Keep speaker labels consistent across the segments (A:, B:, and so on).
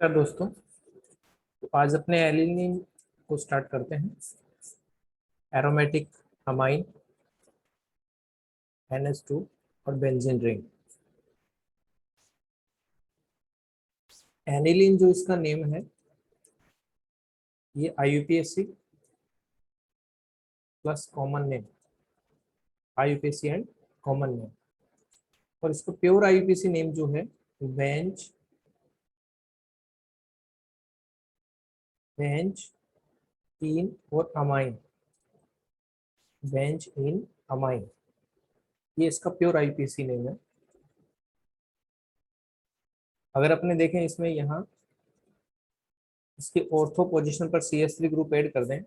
A: नमस्कार दोस्तों। तो आज अपने एलिनिन को स्टार्ट करते हैं। एरोमेटिक अमाइन NH2 और बेंजीन रिंग। एनिलीन जो इसका नेम है ये IUPAC plus common name, IUPAC and common name. और इसका प्योर IUPAC नेम जो है बेंज इन और अमाइन, बेंज इन अमाइन, ये इसका प्योर IUPAC नेम है। अगर अपने देखें इसमें यहाँ इसके ऑर्थो पोजीशन पर CH3 ग्रुप ऐड कर दें,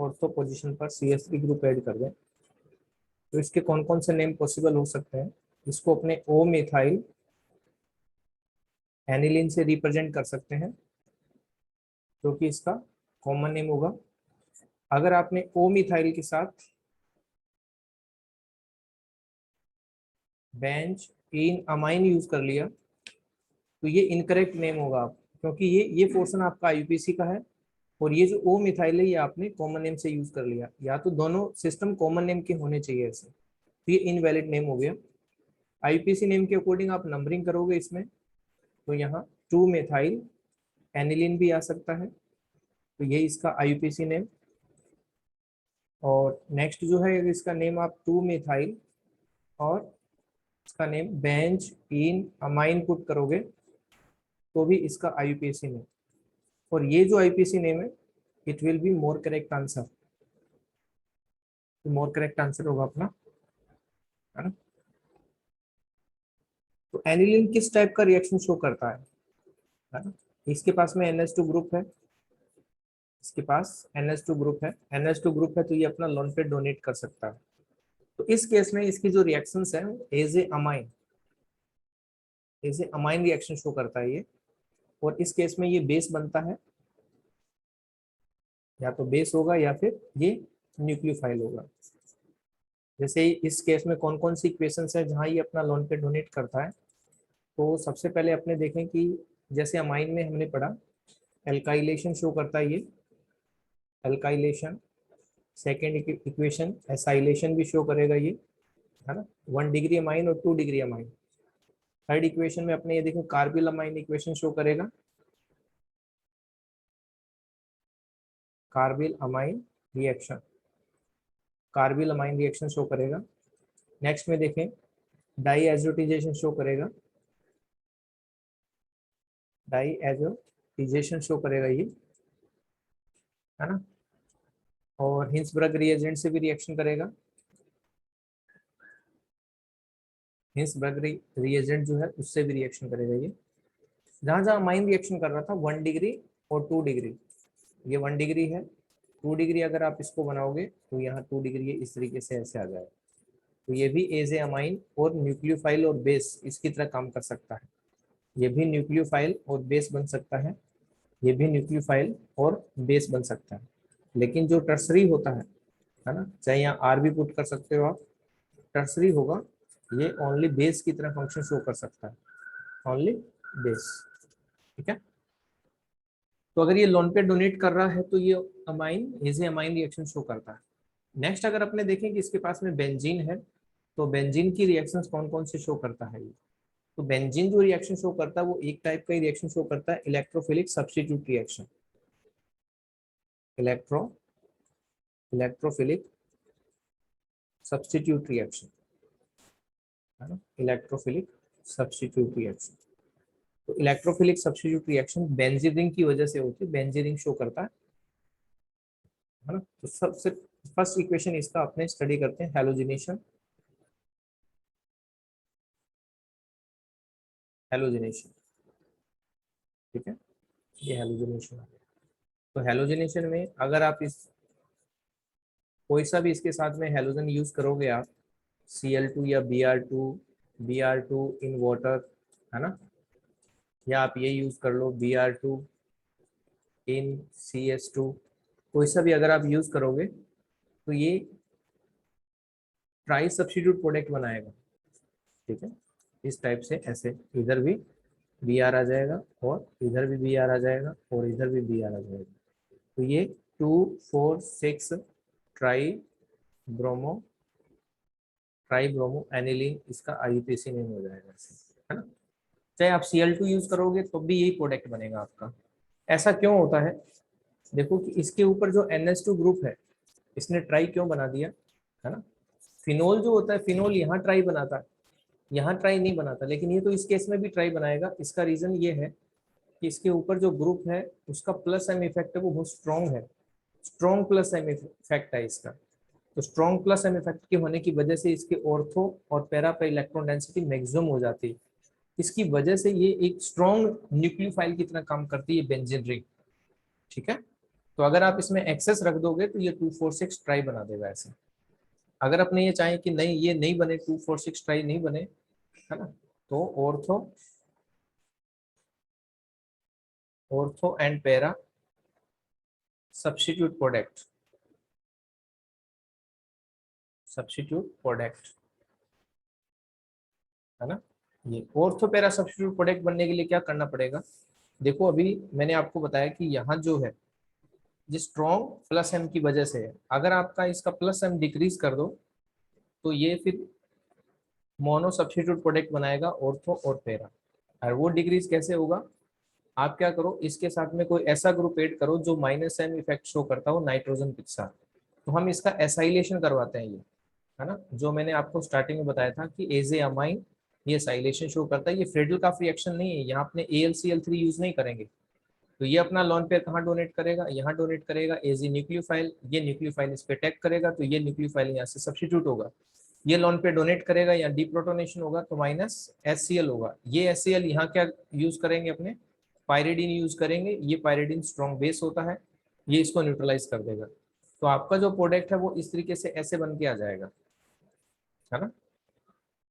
A: ऑर्थो पोजीशन पर CH3 ग्रुप ऐड कर दें तो इसके कौन कौन से नेम पॉसिबल हो सकते हैं। इसको अपने ओ मिथाइल एनिलीन से रिप्रेजेंट कर सकते हैं जो कि इसका कॉमन नेम होगा। अगर आपने ओ मिथाइल के साथ बेंज इन अमाइन यूज कर लिया तो ये इनकरेक्ट नेम होगा आप, क्योंकि ये पोर्शन आपका IUPAC का है और ये जो ओ मिथाइल है ये आपने कॉमन नेम से यूज कर लिया। या तो दोनों सिस्टम कॉमन नेम के होने चाहिए ऐसे, तो ये इनवैलिड नेम हो गया। IUPAC नेम के अकॉर्डिंग आप नंबरिंग करोगे इसमें तो यहाँ 2 मिथाइल एनिलीन भी आ सकता है, तो ये इसका IUPAC नेम। और नेक्स्ट जो है इसका नेम आप 2 मिथाइल और इसका नेम बेंज इन अमाइन पुट करोगे तो भी इसका IUPAC नेम। और ये जो IUPAC नेम है it will be more correct answer, more correct answer होगा अपना, है ना। तो एनिलीन किस टाइप का रिएक्शन शो करता है ना। इसके पास में NH2 ग्रुप है, इसके पास NH2 ग्रुप है, NH2 ग्रुप है तो ये अपना लोन पेयर डोनेट कर सकता है। तो इस केस में इसकी जो रिएक्शंस है as a amine reaction show करता है ये। और इस केस में ये बेस बनता है, या तो बेस होगा या फिर ये न्यूक्लियोफाइल होगा। जैसे इस केस में कौन कौन सी इक्वेशंस है जहां ये अपना लोन पेयर डोनेट करता है। तो सबसे पहले अपने देखें कि जैसे अमाइन में हमने पढ़ा एल्काइलेशन शो करता है ये, एल्काइलेशन। सेकेंड इक्वेशन एसाइलेशन भी शो करेगा ये, है ना, 1 डिग्री अमाइन और 2 डिग्री अमाइन। थर्ड इक्वेशन में अपने ये देखें कार्बिल अमाइन इक्वेशन शो करेगा, carbyl amine reaction, carbyl amine reaction show करेगा। नेक्स्ट में देखें डाई एजोटिजेशन शो करेगा, डाई एजोटिजेशन शो करेगा ये, है ना। और हिंसबर्ग रिएजेंट से भी रिएक्शन करेगा, हिंसबर्ग रिएजेंट जो है उससे भी रिएक्शन करेगा ये। जहां जहां अमाइन रिएक्शन कर रहा था 1 डिग्री और 2 डिग्री, ये 1 डिग्री है, 2 डिग्री अगर आप इसको बनाओगे तो यहाँ 2 डिग्री ये इस तरीके से ऐसे आ जाएगा। तो ये भी एज ए अमाइन और न्यूक्लियोफाइल और बेस इसकी तरह काम कर सकता है। ये भी न्यूक्लियोफाइल और बेस बन सकता है, ये भी न्यूक्लियोफाइल और बेस बन सकता है। लेकिन जो टर्सरी होता है ना, चाहे यहाँ आर भी पुट कर सकते हो आप, टर्सरी होगा ये ओनली बेस की तरह फंक्शन शो कर सकता है, ओनली बेस। ठीक है। तो अगर ये लोन पे डोनेट कर रहा है तो ये amine as a amine reaction show करता है। नेक्स्ट अगर अपने देखें कि इसके पास में बेंजीन है तो बेंजीन की रिएक्शंस कौन कौन से शो करता है ये। तो बेंजीन जो रिएक्शन शो करता है वो एक टाइप का ही रिएक्शन शो करता है, electrophilic substitute reaction, electrophilic substitute reaction, है ना, इलेक्ट्रोफिलिक सब्स्टिट्यूट रिएक्शन। तो electrophilic substitute reaction benzene ring की वजह से होती है, बेंजीन रिंग शो करता है ना। तो सबसे फर्स्ट इक्वेशन इसका अपने स्टडी करते हैं, हैलोजिनेशन, हैलोजिनेशन। ठीक है, ये हैलोजिनेशन है। तो हैलोजिनेशन में अगर आप इस कोई सा भी इसके साथ में हैलोजन यूज करोगे आप, Cl2 या Br2 इन वाटर, है ना, या आप ये यूज कर लो Br2 इन CH2, कोई सा भी अगर आप यूज करोगे तो ये ट्राई सब्स्टिट्यूट प्रोडक्ट बनाएगा। ठीक है, इस टाइप से ऐसे इधर भी Br आ जाएगा और इधर भी Br आ जाएगा और इधर भी Br आ जाएगा। तो ये 2,4,6 ट्राई ब्रोमो एनिलीन इसका IUPAC नेम हो जाएगा, है ना। चाहे आप Cl2 यूज करोगे तो भी यही प्रोडक्ट बनेगा आपका। ऐसा क्यों होता है? देखो कि इसके ऊपर जो NH2 ग्रुप है इसने ट्राई क्यों बना दिया, है ना। फिनोल जो होता है, फिनोल यहाँ ट्राई बनाता है, यहाँ ट्राई नहीं बनाता, लेकिन ये तो इस केस में भी ट्राई बनाएगा। इसका रीजन ये है कि इसके ऊपर जो ग्रुप है उसका प्लस एम इफेक्ट है वो बहुत स्ट्रॉन्ग है, स्ट्रॉन्ग प्लस एम इफेक्ट है इसका। तो स्ट्रॉन्ग प्लस एम इफेक्ट के होने की वजह से इसके ऑर्थो और पैरा पे इलेक्ट्रॉन डेंसिटी मैक्सिमम हो जाती है। इसकी वजह से ये एक स्ट्रॉन्ग न्यूक्लियोफाइल की तरह काम करती है बेंजीन रिंग, ठीक है। तो अगर आप इसमें एक्सेस रख दोगे तो ये 2,4,6 ट्राई बना देगा ऐसे। अगर अपने ये चाहें कि नहीं ये नहीं बने, 2,4,6 ट्राई नहीं बने, है ना, तो ortho and para substitute product है ना। ये ऑर्थो पैरा सब्स्टिट्यूट प्रोडक्ट बनने के लिए क्या करना पड़ेगा? देखो अभी मैंने आपको बताया कि यहाँ जो है जिस स्ट्रॉन्ग प्लस एम की वजह से है, अगर आपका इसका प्लस एम डिक्रीज कर दो तो ये फिर मोनो सब्स्टिट्यूट प्रोडक्ट बनाएगा ऑर्थो और पैरा। और वो डिक्रीज कैसे होगा? आप क्या करो, इसके साथ में कोई ऐसा ग्रुप ऐड करो जो -m इफेक्ट शो करता हो नाइट्रोजन के साथ। तो हम इसका एसाइलेशन करवाते हैं, ये है ना, जो मैंने आपको स्टार्टिंग में बताया था कि एज ए अमाइन ये एसाइलेशन शो करता है। ये फ्रेडल रिएक्शन नहीं है, यहाँ अपने AlCl3 यूज नहीं करेंगे। तो ये अपना लॉन पेयर कहाँ डोनेट करेगा? यहाँ डोनेट करेगा एज ए न्यूक्लियोफाइल। ये न्यूक्लियोफाइल इस पे अटैक करेगा तो ये न्यूक्लियोफाइल यहाँ से सब्स्टिट्यूट होगा। ये लॉन पे डोनेट करेगा या डीप्रोटोनेशन होगा तो -HCl होगा। ये HCl यहाँ क्या यूज करेंगे? अपने पायरिडीन यूज करेंगे। ये पायरिडीन स्ट्रॉन्ग बेस होता है, ये इसको न्यूट्रलाइज कर देगा। तो आपका जो प्रोडक्ट है वो इस तरीके से ऐसे बन के आ जाएगा, है ना।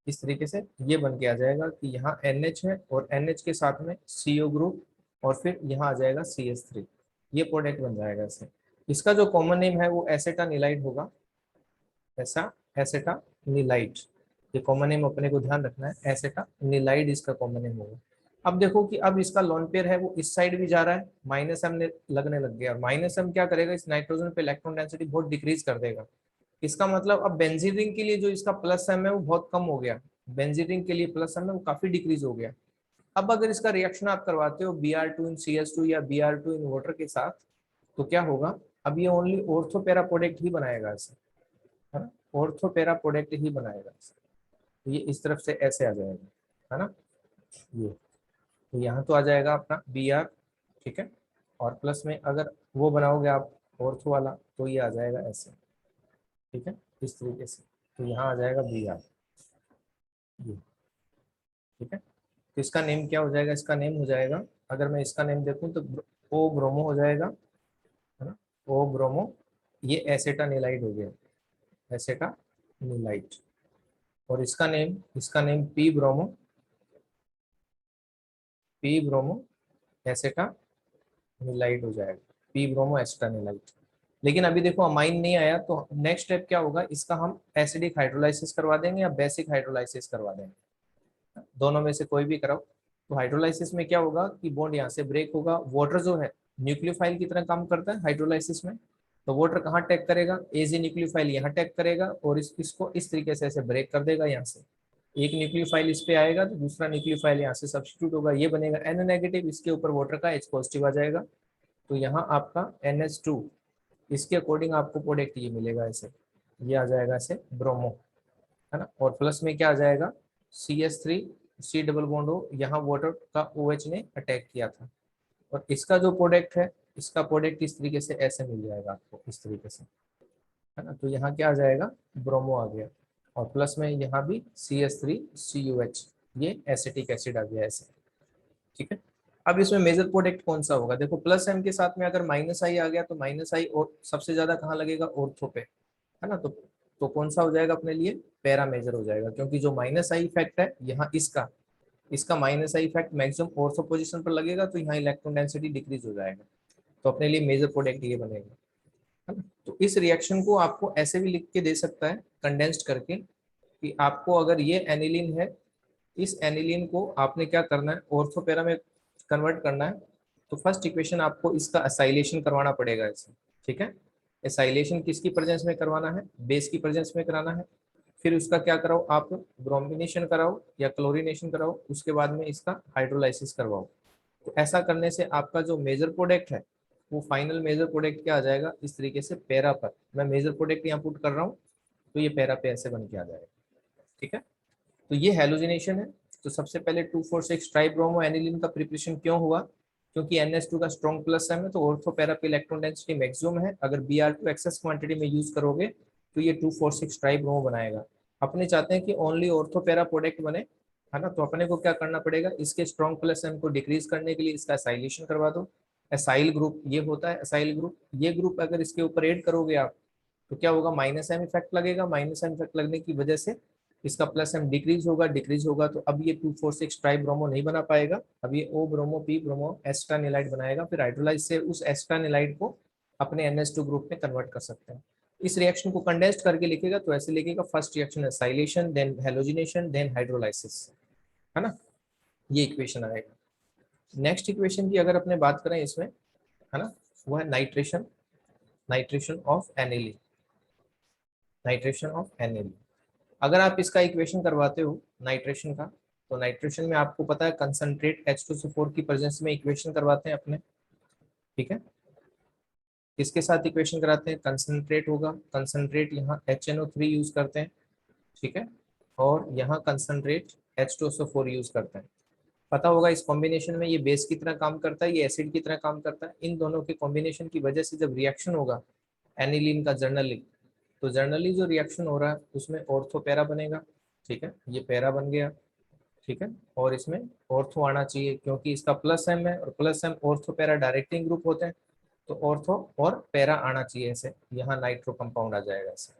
A: इस तरीके से ये बन के आ जाएगा कि यहाँ NH है और NH के साथ में CO ग्रुप और फिर यहाँ आ जाएगा CH3। ये प्रोडक्ट बन जाएगा इससे। इसका जो कॉमन नेम है वो एसेटानिलाइड होगा, ऐसा एसेटानिलाइड। ये कॉमन नेम अपने को ध्यान रखना है, एसेटानिलाइड इसका कॉमन नेम होगा। अब देखो कि अब इसका लॉन पेयर है वो इस साइड भी जा रहा है, -m लगने लग गया। -m क्या करेगा? इस नाइट्रोजन पे इलेक्ट्रॉन डेंसिटी बहुत डिक्रीज कर देगा। इसका मतलब अब बेंजीन रिंग के लिए जो इसका प्लस एम है वो बहुत कम हो गया। बेंजीन रिंग के लिए प्लस एम है वो काफी डिक्रीज हो गया। अब अगर इसका रिएक्शन आप करवाते हो Br2 इन CH2 या Br2 इन वाटर के साथ तो क्या होगा? अब ये ओनली ऑर्थो पैरा प्रोडक्ट ही बनाएगा ऐसे, है ना, ऑर्थो पैरा प्रोडक्ट ही बनाएगा ऐसे। तो ये इस तरफ से ऐसे आ जाएगा, है ना। ये तो यहाँ तो आ जाएगा अपना Br, ठीक है। और प्लस में अगर वो बनाओगे आप ऑर्थो वाला तो ये आ जाएगा ऐसे, ठीक है, इस तरीके से। तो यहाँ आ जाएगा Br, ये, ठीक है। तो इसका नेम क्या हो जाएगा? इसका नेम हो जाएगा, अगर मैं इसका नेम देखूं तो ओ ब्रोमो हो जाएगा, है ना, ओ ब्रोमो। ये एसेटानिलाइड हो गया, एसेटानिलाइड। और इसका नेम पी ब्रोमो एसेटानिलाइड हो जाएगा, पी ब्रोमो एसेटानिलाइड। लेकिन अभी देखो अमाइन नहीं आया तो नेक्स्ट स्टेप क्या होगा? इसका हम एसिडिक हाइड्रोलाइसिस करवा देंगे या बेसिक हाइड्रोलाइसिस करवा देंगे, दोनों में से कोई भी कराओ। तो हाइड्रोलाइसिस में क्या होगा कि बॉन्ड यहाँ से ब्रेक होगा। वाटर जो है न्यूक्लियोफाइल की तरह काम करता है हाइड्रोलाइसिस में। तो वाटर कहाँ अटैक करेगा? एज ए न्यूक्लियोफाइल यहाँ अटैक करेगा और इसको इस तरीके से ऐसे ब्रेक कर देगा। यहाँ से एक न्यूक्लियोफाइल इस पे आएगा तो दूसरा न्यूक्लियोफाइल यहाँ से सब्स्टिट्यूट होगा, ये बनेगा N नेगेटिव। इसके ऊपर वाटर का H पॉजिटिव आ जाएगा। तो यहाँ आपका NH2, इसके अकॉर्डिंग आपको प्रोडक्ट ये मिलेगा ऐसे, ये आ जाएगा ऐसे ब्रोमो, है ना। और प्लस में क्या आ जाएगा? CH3 C डबल बॉन्ड हो, यहाँ वाटर का OH ने अटैक किया था। और इसका जो प्रोडक्ट है, इसका प्रोडक्ट इस तरीके से ऐसे मिल जाएगा आपको, इस तरीके से, है ना। तो यहाँ क्या आ जाएगा? ब्रोमो आ गया। और प्लस में यहाँ भी CH3 CuH, ये एसिटिक एसिड आ गया ऐसे, ठीक है। अब इसमें मेजर प्रोडक्ट कौन सा होगा? देखो प्लस एम के साथ में अगर -I आ गया तो -I और सबसे ज्यादा कहाँ लगेगा? ऑर्थो पे, है ना। तो कौन सा हो जाएगा अपने लिए? पैरा मेजर हो जाएगा, क्योंकि जो -I इफेक्ट है यहाँ इसका इसका -I effect maximum ortho position पर लगेगा तो यहाँ इलेक्ट्रॉन डेंसिटी डिक्रीज हो जाएगा। तो अपने लिए मेजर प्रोडक्ट ये बनेगा, है ना। तो इस रिएक्शन को आपको ऐसे भी लिख के दे सकता है कंडेंस्ड करके कि आपको अगर ये एनिलीन है, इस एनिलीन को आपने क्या करना है, ऑर्थो पैरा में कन्वर्ट करना है। तो फर्स्ट इक्वेशन आपको इसका एसाइलेशन करवाना पड़ेगा इसे, ठीक है। एसाइलेशन किसकी प्रेजेंस में करवाना है, बेस की प्रेजेंस में कराना है। फिर उसका क्या कराओ आप, ब्रोमिनेशन कराओ या क्लोरीनेशन कराओ, उसके बाद में इसका हाइड्रोलाइसिस करवाओ। तो ऐसा करने से आपका जो मेजर प्रोडक्ट है वो फाइनल मेजर प्रोडक्ट क्या आ जाएगा, इस तरीके से पैरा पर। मैं मेजर प्रोडक्ट यहाँ पुट कर रहा हूँ, तो ये पैरा पे ऐसे बन के आ जाएगा, ठीक है। तो ये हेलोजिनेशन है। तो सबसे पहले 2,4,6 ट्राइब्रोमो एनिलीन का प्रिपरेशन क्यों हुआ, क्योंकि NH2 का स्ट्रॉन्ग प्लस है तो ऑर्थो पैरा पे इलेक्ट्रॉन डेंसिटी मैक्सिमम है। अगर Br2 एक्सेस क्वांटिटी में यूज करोगे तो ये 2,4,6 ट्राइब्रोमो बनाएगा। अपने चाहते हैं कि ओनली ऑर्थो पैरा प्रोडक्ट बने, है ना। तो अपने को क्या करना पड़ेगा, इसके स्ट्रॉन्ग प्लस एम को डिक्रीज करने के लिए इसका एसाइलेशन करवा दो। एसाइल ग्रुप ये होता है, एसाइल ग्रुप, ये ग्रुप अगर इसके ऊपर ऐड करोगे आप तो क्या होगा, माइनस एम इफेक्ट लगेगा। माइनस एम इफेक्ट लगने की वजह से इसका प्लस एम डिक्रीज होगा, डिक्रीज होगा तो अब ये 2,4,6 ट्राई ब्रोमो नहीं बना पाएगा। अब ये ओ ब्रोमो पी ब्रोमो एस्ट्रानिलाइड बनाएगा। फिर हाइड्रोलाइज से उस एस्ट्रानिलाइड को अपने NH2 ग्रुप में कन्वर्ट कर सकते हैं। इस रिएक्शन को कंडेंस्ड करके लिखेगा तो ऐसे लिखेगा, first reaction acylation, then halogenation, then hydrolysis, है ना। ये इक्वेशन आएगा। नेक्स्ट इक्वेशन की अगर अपने बात करें इसमें, है ना, वो है nitration, nitration of aniline, nitration of aniline. अगर आप इसका इक्वेशन करवाते हो नाइट्रेशन का, तो नाइट्रेशन में आपको पता है कंसंट्रेट H2SO4 की प्रेजेंस में इक्वेशन करवाते हैं अपने, ठीक है। किसके साथ इक्वेशन कराते हैं, कंसंट्रेट होगा, कंसंट्रेट यहाँ HNO3 यूज करते हैं, ठीक है। और यहाँ कंसंट्रेट H2SO4 यूज करते हैं। पता होगा इस कॉम्बिनेशन में ये बेस की तरह काम करता है, ये एसिड की तरह काम करता है। इन दोनों के कॉम्बिनेशन की वजह से जब रिएक्शन होगा एनिलीन का जर्नली, तो जर्नली जो रिएक्शन हो रहा है उसमें ऑर्थो पैरा बनेगा, ठीक है। ये पैरा बन गया, ठीक है। और इसमें ऑर्थो आना चाहिए क्योंकि इसका प्लस एम है और plus M ortho para directing group होते हैं, तो ऑर्थो और पैरा आना चाहिए ऐसे। यहाँ नाइट्रो कंपाउंड आ जाएगा ऐसे,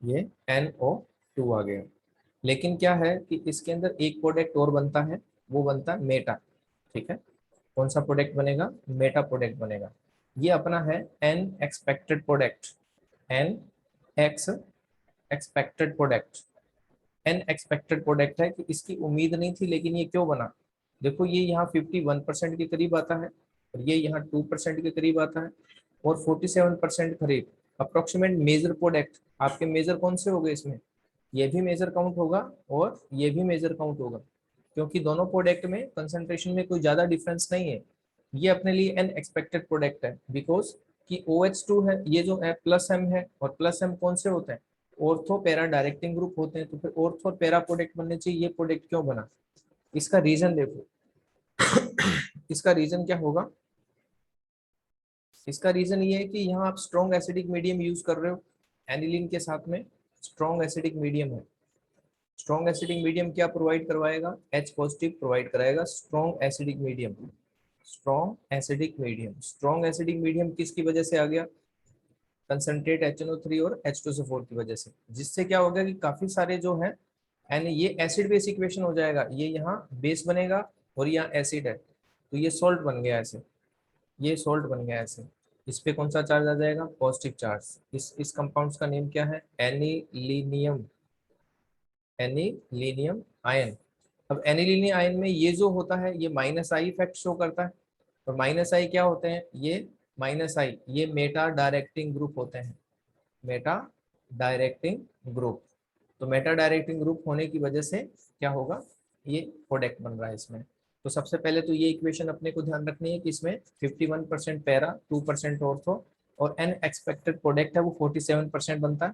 A: ये NO2 आ गया। लेकिन क्या है कि इसके अंदर एक प्रोडक्ट और बनता है, वो बनता है मेटा, ठीक है। कौन सा प्रोडक्ट बनेगा, मेटा प्रोडक्ट बनेगा। ये अपना है an expected product, an ex expected product. An expected product है कि इसकी उम्मीद नहीं थी लेकिन ये क्यों बना। देखो ये यहाँ 51% के करीब आता है और ये यहाँ 2% के करीब आता है और 47% करीब अप्रोक्सीमेट मेजर प्रोडक्ट। आपके मेजर कौन से हो गए इसमें, ये भी मेजर काउंट होगा और ये भी मेजर काउंट होगा, क्योंकि दोनों प्रोडक्ट में कंसंट्रेशन में कोई ज्यादा डिफरेंस नहीं है। ये अपने लिए एन एक्सपेक्टेड प्रोडक्ट है बिकॉज कि OH2 है, ये जो है प्लस एम है और प्लस एम कौन से होते हैं, ऑर्थो पैरा डायरेक्टिंग ग्रुप होते हैं। तो फिर ऑर्थो और पैरा प्रोडक्ट बनने चाहिए, ये प्रोडक्ट क्यों बना, इसका रीजन देखो। इसका रीजन क्या होगा, इसका रीजन ये है कि यहाँ आप स्ट्रॉन्ग एसिडिक मीडियम यूज कर रहे हो एनिलीन के साथ में। स्ट्रॉन्ग एसिडिक मीडियम है, स्ट्रॉन्ग एसिडिक मीडियम क्या प्रोवाइड करवाएगा, H पॉजिटिव प्रोवाइड कराएगा strong acidic medium. Strong acidic medium, strong acidic medium किसकी वजह से आ गया, कंसंट्रेट HNO3 और H2SO4 की वजह से, जिससे क्या होगा कि काफी सारे जो है एंड ये एसिड बेस इक्वेशन हो जाएगा। ये यहाँ बेस बनेगा और यहाँ एसिड है तो ये सोल्ट बन गया ऐसे, ये सोल्ट बन गया ऐसे। इस पे कौन सा चार्ज आ जाएगा, पॉजिटिव चार्ज। इस कंपाउंड्स का नेम क्या है, एनिलीनियम, एनिलीनियम आयन। अब एनिलीनियम आयन में ये जो होता है ये माइनस आई इफेक्ट शो करता है। और माइनस आई क्या होते हैं, ये माइनस आई ये मेटा डायरेक्टिंग ग्रुप होते हैं, मेटा डायरेक्टिंग ग्रुप। तो मेटा डायरेक्टिंग ग्रुप होने की वजह से क्या होगा, ये प्रोडक्ट बन रहा है इसमें। तो सबसे पहले तो ये इक्वेशन अपने को ध्यान रखनी है कि इसमें 51% पैरा, 2% ऑर्थो और एन एक्सपेक्टेड प्रोडक्ट है वो 47% बनता है।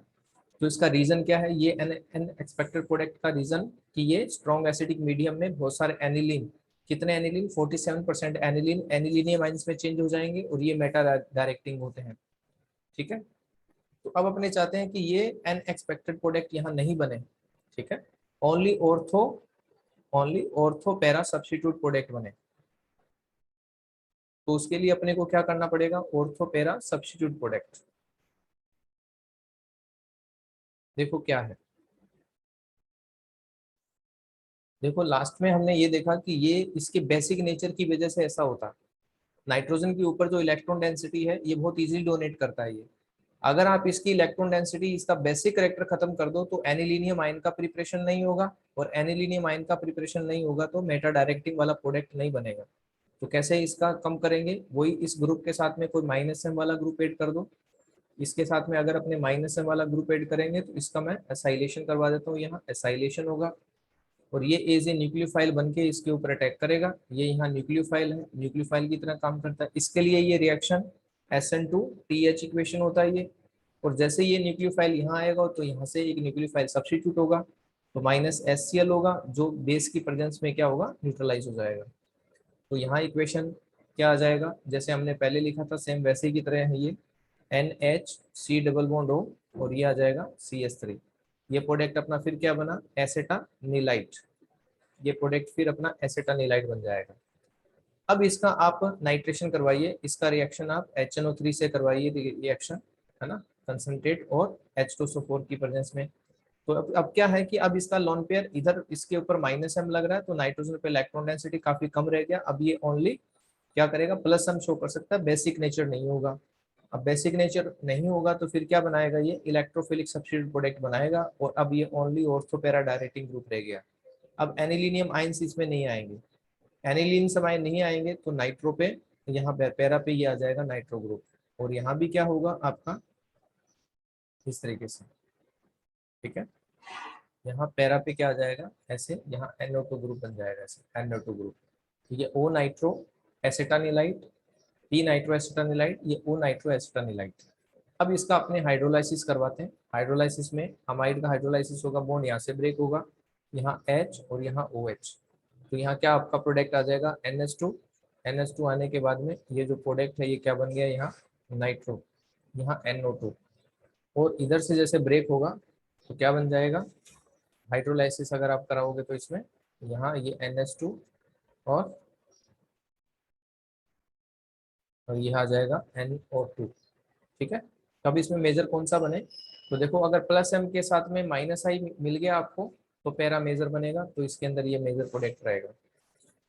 A: तो इसका रीजन क्या है, ये एन एक्सपेक्टेड प्रोडक्ट का रीजन कि ये स्ट्रॉन्ग एसिडिक मीडियम में बहुत सारे एनिलीन, कितने एनिलीन, 47% एनिलीन एनिलीनियम आइंस में चेंज हो जाएंगे और ये मेटा डायरेक्टिंग होते हैं, ठीक है। तो अब अपने चाहते हैं कि ये एन एक्सपेक्टेड प्रोडक्ट यहाँ नहीं बने, ठीक है। Only ortho, only ortho para substitute product बने। तो उसके लिए अपने को क्या करना पड़ेगा, ऑर्थो पैरा सब्स्टिट्यूट प्रोडक्ट। देखो क्या है, देखो लास्ट में हमने ये देखा कि ये इसके बेसिक नेचर की वजह से ऐसा होता है। नाइट्रोजन के ऊपर जो इलेक्ट्रॉन डेंसिटी है ये बहुत इजीली डोनेट करता है ये, अगर आप इसकी इलेक्ट्रॉन डेंसिटी, इसका बेसिक कैरेक्टर खत्म कर दो तो एनिलीनियम आयन का प्रिपरेशन नहीं होगा, और एनिलीनियम आयन का प्रिपरेशन नहीं होगा तो मेटा डायरेक्टिंग वाला प्रोडक्ट नहीं बनेगा। तो कैसे इसका कम करेंगे, वही इस ग्रुप के साथ में कोई -m वाला ग्रुप ऐड कर दो। इसके साथ में अगर अपने -m वाला ग्रुप ऐड करेंगे तो इसका मैं एसाइलेशन करवा देता हूँ, यहाँ एसाइलेशन होगा, और ये एज ए न्यूक्लियोफाइल बन के इसके ऊपर अटैक करेगा। ये यहाँ न्यूक्लियोफाइल है, न्यूक्लियोफाइल की तरह काम करता है। इसके लिए ये रिएक्शन SN2TH इक्वेशन होता है ये, और जैसे ये न्यूक्लियोफाइल यहाँ आएगा तो यहाँ से एक न्यूक्लियोफाइल सब्स्टिट्यूट होगा, तो -HCl होगा, जो बेस की प्रेजेंस में क्या होगा, न्यूट्रलाइज हो जाएगा। तो यहाँ इक्वेशन क्या आ जाएगा, जैसे हमने पहले लिखा था सेम वैसे की तरह है ये, NHC डबल बॉन्ड O, और ये आ जाएगा CH3। ये प्रोडक्ट अपना फिर क्या बना, एसेटानिलाइट। ये प्रोडक्ट फिर अपना एसेटानिलाइट बन जाएगा। अब इसका आप नाइट्रेशन करवाइए, इसका रिएक्शन आप HNO3 से करवाइए रिएक्शन, है ना, कंसंट्रेट और H2SO4 की प्रेजेंस में। तो अब क्या है कि अब इसका लोन पेयर इधर इसके ऊपर -m लग रहा है, तो नाइट्रोजन पे इलेक्ट्रॉन डेंसिटी काफी कम रह गया। अब ये ओनली क्या करेगा, +m शो कर सकता है, बेसिक नेचर नहीं होगा। अब बेसिक नेचर नहीं होगा तो फिर क्या बनाएगा, ये इलेक्ट्रोफिलिक सब्स्टिट्यूट प्रोडक्ट बनाएगा, और अब ये ओनली ऑर्थोपैरा डायरेक्टिंग ग्रुप रह गया। अब एनिलीनियम आयंस इसमें नहीं आएंगे, एनिलीन सब आयन नहीं आएंगे, तो नाइट्रो पे, यहाँ पैरा पे ये आ जाएगा नाइट्रो ग्रुप, और यहाँ भी क्या होगा आपका इस तरीके से, ठीक है। यहाँ पैरा पे क्या आ जाएगा ऐसे, यहाँ NO2 ग्रुप बन जाएगा ऐसे, NO2 ग्रुप। तो ये O नाइट्रो एसिटानिलाइट, P नाइट्रो एसिटानिलाइट, ये O नाइट्रो एसिटानिलाइट। अब इसका अपने हाइड्रोलाइसिस करवाते हैं। हाइड्रोलाइसिस में अमाइड का हाइड्रोलाइसिस होगा, बॉन्ड यहाँ से ब्रेक होगा, यहाँ H और यहाँ OH। तो यहाँ क्या आपका प्रोडक्ट आ जाएगा, NH2। NH2 आने के बाद में ये जो प्रोडक्ट है ये क्या बन गया, यहाँ नाइट्रो, यहाँ NO2, और इधर से जैसे ब्रेक होगा तो क्या बन जाएगा, हाइड्रोलाइसिस अगर आप कराओगे तो इसमें यहाँ ये NH2 और ये आ जाएगा NO2, ठीक है। तो अब इसमें मेजर कौन सा बने, तो देखो अगर +m के साथ में -i मिल गया आपको तो पैरा मेजर बनेगा, तो इसके अंदर ये मेजर प्रोडक्ट रहेगा।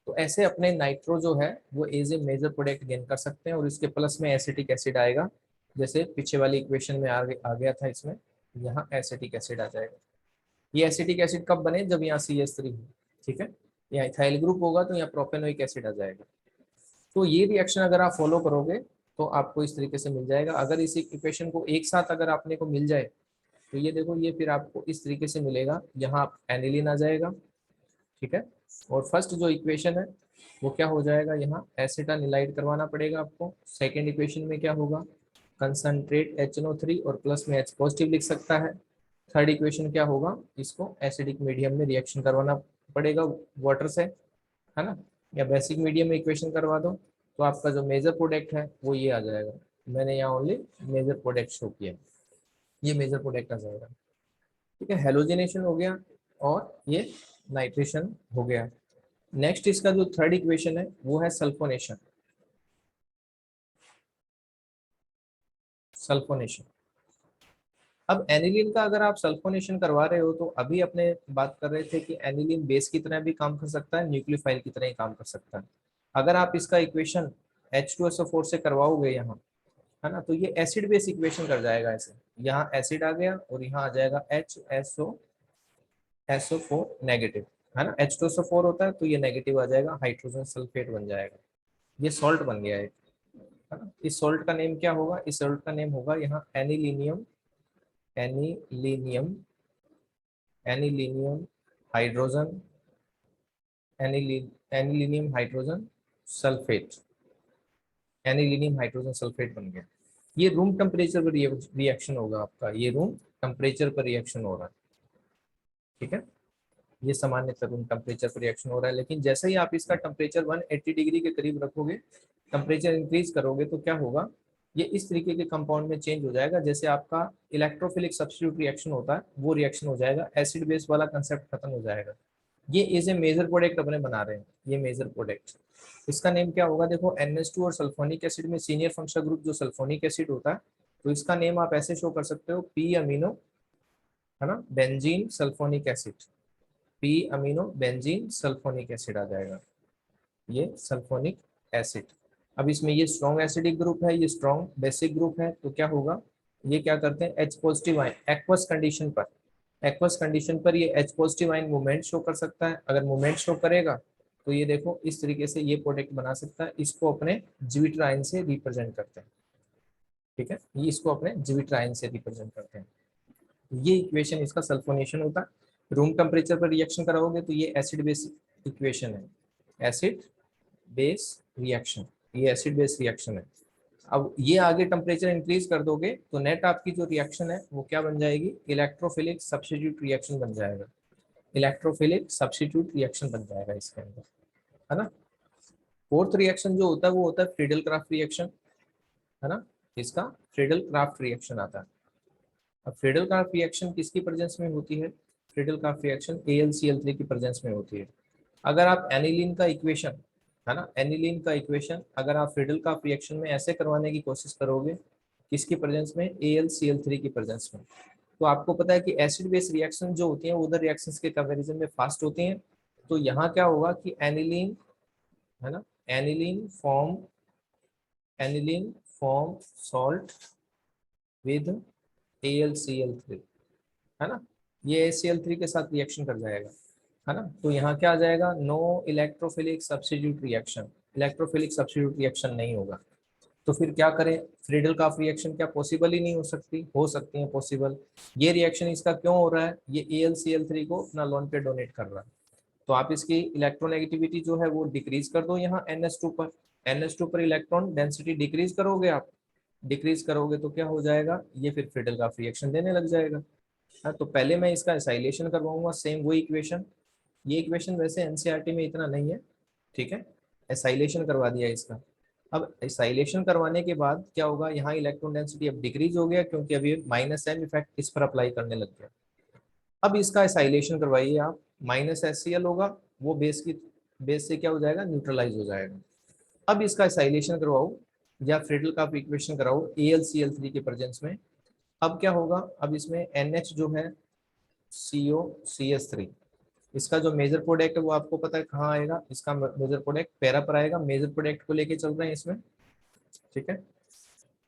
A: तो ऐसे अपने नाइट्रो जो है वो as a major product gain कर सकते हैं, और इसके प्लस में एसिटिक एसिड आएगा, जैसे पीछे वाली इक्वेशन में आ गया था, इसमें यहाँ एसिटिक एसिड आ जाएगा। ये एसिटिक एसिड कब बने, जब यहाँ CH3 हो, ठीक है। यहाँ इथाइल ग्रुप होगा तो यहाँ प्रोपेनोइक एसिड आ जाएगा। तो ये रिएक्शन अगर आप फॉलो करोगे तो आपको इस तरीके से मिल जाएगा। अगर इस इक्वेशन को एक साथ अगर आपने को मिल जाए तो ये देखो, ये फिर आपको इस तरीके से मिलेगा, यहाँ एनिलीन आ जाएगा, ठीक है। और फर्स्ट जो इक्वेशन है वो क्या हो जाएगा, यहाँ एसिटानिलाइट करवाना पड़ेगा आपको। सेकेंड इक्वेशन में क्या होगा, कंसंट्रेट HNO3 और प्लस में H पॉजिटिव लिख सकता है। थर्ड इक्वेशन क्या होगा, इसको एसिडिक मीडियम में रिएक्शन करवाना पड़ेगा वाटर से, है ना, या बेसिक मीडियम में इक्वेशन करवा दो, तो आपका जो मेजर प्रोडक्ट है वो ये आ जाएगा। मैंने यहाँ ओनली मेजर प्रोडक्ट शो किया, ये मेजर प्रोडक्ट आ जाएगा, ठीक है। हेलोजिनेशन हो गया और ये नाइट्रेशन हो गया। नेक्स्ट इसका जो थर्ड इक्वेशन है वो है सल्फोनेशन। सल्फोनेशन, अब एनिलीन का अगर आप सल्फोनेशन करवा रहे हो तो अभी अपने बात कर रहे थे कि एनिलीन बेस की तरह भी काम कर सकता है, न्यूक्लियोफाइल की तरह ही काम कर सकता है। अगर आप इसका इक्वेशन H2SO4 से करवाओगे यहाँ, है ना, तो ये एसिड बेस इक्वेशन कर जाएगा ऐसे। यहाँ एसिड आ गया और यहाँ आ जाएगा HSO4 नेगेटिव, है ना, H2SO4 होता है तो ये नेगेटिव आ जाएगा, हाइड्रोजन सल्फेट बन जाएगा। ये सॉल्ट बन गया है ना। इस सॉल्ट का नेम क्या होगा, इस सॉल्ट का नेम होगा यहाँ anilinium, anilinium, anilinium hydrogen, anilinium hydrogen sulphate, anilinium hydrogen sulphate बन गया। ये रूम टेम्परेचर पर रिएक्शन होगा आपका, ये रूम टेम्परेचर पर रिएक्शन हो रहा है, ठीक है। ये सामान्य रूम टेम्परेचर पर रिएक्शन हो रहा है, लेकिन जैसे ही आप इसका टेम्परेचर 180 डिग्री के करीब रखोगे, टेम्परेचर इंक्रीज करोगे तो क्या होगा, ये इस तरीके के कंपाउंड में चेंज हो जाएगा, जैसे आपका इलेक्ट्रोफिलिक सब्स्टिट्यूट रिएक्शन होता है वो रिएक्शन हो जाएगा, एसिड बेस वाला कंसेप्ट खत्म हो जाएगा। ये एज ए मेजर प्रोडक्ट अपने बना रहे हैं, ये मेजर प्रोडक्ट, इसका नेम क्या होगा, देखो NH2 और सल्फोनिक एसिड में सीनियर फंक्शनल ग्रुप जो सल्फोनिक एसिड होता है, तो इसका नेम आप ऐसे शो कर सकते हो, P अमीनो, है ना, benzene sulphonic acid, P amino benzene sulphonic acid आ जाएगा, ये सल्फोनिक एसिड। अब इसमें ये स्ट्रॉन्ग एसिडिक ग्रुप है, ये स्ट्रॉन्ग बेसिक ग्रुप है, तो क्या होगा, ये क्या करते हैं, H positive ion aqueous condition पर, एक्वस कंडीशन पर ये H positive ion movement show कर सकता है। अगर मूवमेंट शो करेगा तो ये देखो इस तरीके से ये प्रोडक्ट बना सकता है। इसको अपने ज्विटर आयन से रिप्रेजेंट करते हैं, ठीक है, ये इसको अपने ज्विटर आयन से रिप्रेजेंट करते हैं। ये इक्वेशन इसका सल्फोनेशन होता है। रूम टेम्परेचर पर रिएक्शन कराओगे तो ये एसिड बेस इक्वेशन है, एसिड बेस रिएक्शन, ये एसिड बेस रिएक्शन है। अब ये आगे टेम्परेचर इंक्रीज कर दोगे तो नेट आपकी जो रिएक्शन है वो क्या बन जाएगी, इलेक्ट्रोफिलिक सब्स्टिट्यूट रिएक्शन बन जाएगा, इलेक्ट्रोफिलिक सब्स्टिट्यूट रिएक्शन बन जाएगा इसके अंदर, है ना। फोर्थ रिएक्शन जो होता है वो होता है फ्रीडल क्राफ्ट रिएक्शन, है ना, इसका फ्रीडल क्राफ्ट रिएक्शन आता है। अब फ्रीडल क्राफ्ट रिएक्शन किसकी प्रेजेंस में होती है, फ्रीडल क्राफ्ट रिएक्शन AlCl3 की प्रेजेंस में होती है। अगर आप एनिलीन का इक्वेशन, है ना, एनिलीन का इक्वेशन अगर आप फ्रीडल क्राफ्ट रिएक्शन में ऐसे करवाने की कोशिश करोगे, किसकी प्रेजेंस में, AlCl3 की प्रेजेंस में, तो आपको पता है कि एसिड बेस रिएक्शन जो होती हैं वो उधर रिएक्शंस के कंपैरिजन में फास्ट होती हैं। तो यहाँ क्या होगा कि एनिलीन, है ना, aniline form salt with AlCl3, है ना, ये AlCl3 के साथ रिएक्शन कर जाएगा, है ना। तो यहाँ क्या आ जाएगा, no electrophilic substitute reaction, electrophilic substitute reaction नहीं होगा। तो फिर क्या करें, फ्रीडल क्राफ्ट रिएक्शन क्या पॉसिबल ही नहीं हो सकती, हो सकती है पॉसिबल। ये रिएक्शन इसका क्यों हो रहा है, ये AlCl3 को अपना लोन पे डोनेट कर रहा है। तो आप इसकी इलेक्ट्रोनेगेटिविटी जो है वो डिक्रीज कर दो यहाँ NH2 पर, NH2 पर इलेक्ट्रॉन डेंसिटी डिक्रीज करोगे आप, डिक्रीज करोगे तो क्या हो जाएगा, ये फिर फ्रीडल क्राफ्ट रिएक्शन देने लग जाएगा। हाँ, तो पहले मैं इसका एसाइलेशन करवाऊंगा, सेम वही इक्वेशन, ये इक्वेशन वैसे एनसीईआरटी में इतना नहीं है, ठीक है, एसाइलेशन करवा दिया इसका। अब एसाइलेशन करवाने के बाद क्या होगा, यहाँ इलेक्ट्रॉन डेंसिटी अब डिक्रीज हो गया क्योंकि अभी -m इफेक्ट इस पर अप्लाई करने लग गया। अब इसका एसाइलेशन करवाइए आप, -HCl होगा, वो बेस से क्या हो जाएगा, न्यूट्रलाइज हो जाएगा। अब इसका एसाइलेशन करवाओ या फ्रीडल का इक्वेशन कराओ AlCl3 के प्रेजेंस में। अब क्या होगा, अब इसमें NH जो है COCH3, इसका जो मेजर प्रोडक्ट है वो आपको पता है कहाँ आएगा, इसका मेजर प्रोडक्ट पैरा पर आएगा, मेजर प्रोडक्ट को लेके चल रहे हैं इसमें, ठीक है।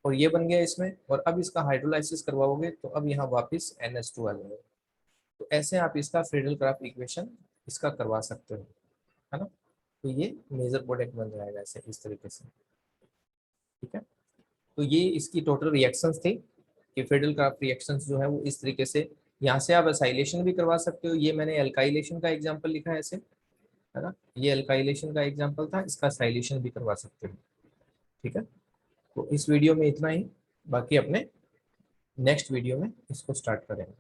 A: और ये बन गया इसमें, और अब इसका हाइड्रोलाइसिस करवाओगे तो अब यहाँ वापस NH2 आ जाएगा। तो ऐसे आप इसका फ्रीडल क्राफ्ट इक्वेशन इसका करवा सकते हो, है ना। तो ये मेजर प्रोडक्ट बन जाएगा ऐसे इस तरीके से, ठीक है। तो ये इसकी टोटल रिएक्शंस थी कि फ्रीडल क्राफ्ट रिएक्शंस जो है वो इस तरीके से, यहाँ से आप एसाइलेशन भी करवा सकते हो। ये मैंने एल्काइलेशन का एग्जांपल लिखा है ऐसे, है ना, ये एल्काइलेशन का एग्जांपल था, इसका एसाइलेशन भी करवा सकते हो, ठीक है। तो इस वीडियो में इतना ही, बाकी अपने नेक्स्ट वीडियो में इसको स्टार्ट करेंगे।